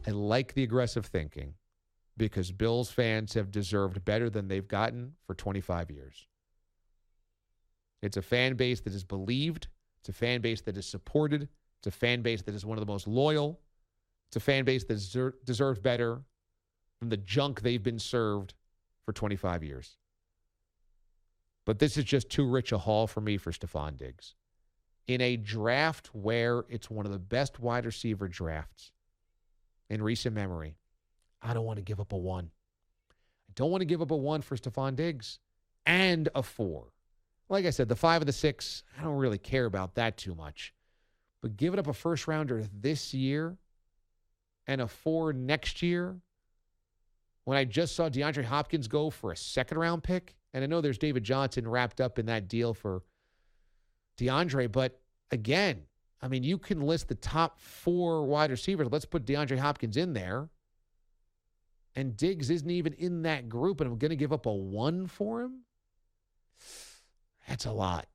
I like the aggressive thinking because Bills fans have deserved better than they've gotten for 25 years. It's a fan base that is believed. It's a fan base that is supported. It's a fan base that is one of the most loyal. It's a fan base that deserves better than the junk they've been served for 25 years. But this is just too rich a haul for me for Stefon Diggs. In a draft where it's one of the best wide receiver drafts in recent memory, I don't want to give up a 1. I don't want to give up a 1 for Stefon Diggs and a 4. Like I said, the 5 and the 6, I don't really care about that too much. But giving up a first rounder this year and a 4 next year, when I just saw DeAndre Hopkins go for a second-round pick, and I know there's David Johnson wrapped up in that deal for DeAndre, but again, I mean, you can list the top 4 wide receivers. Let's put DeAndre Hopkins in there. And Diggs isn't even in that group, and I'm going to give up a 1 for him? That's a lot.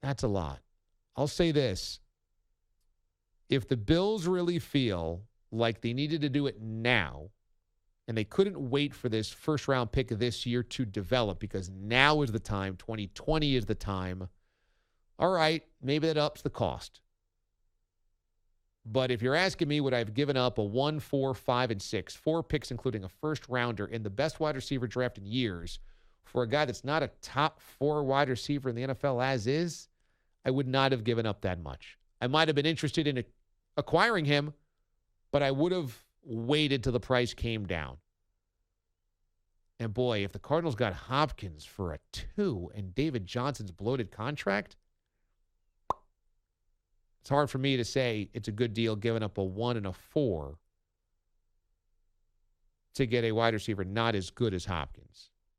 That's a lot. I'll say this. If the Bills really feel like they needed to do it now, and they couldn't wait for this first-round pick of this year to develop because now is the time, 2020 is the time, all right, maybe that ups the cost. But if you're asking me, would I have given up a 1, 4, 5, and 6, 4 picks, including a first-rounder in the best wide receiver draft in years for a guy that's not a top 4 wide receiver in the NFL as is, I would not have given up that much. I might have been interested in acquiring him, but I would have waited till the price came down. And boy, if the Cardinals got Hopkins for a 2 and David Johnson's bloated contract, it's hard for me to say it's a good deal giving up a 1 and a 4 to get a wide receiver not as good as Hopkins.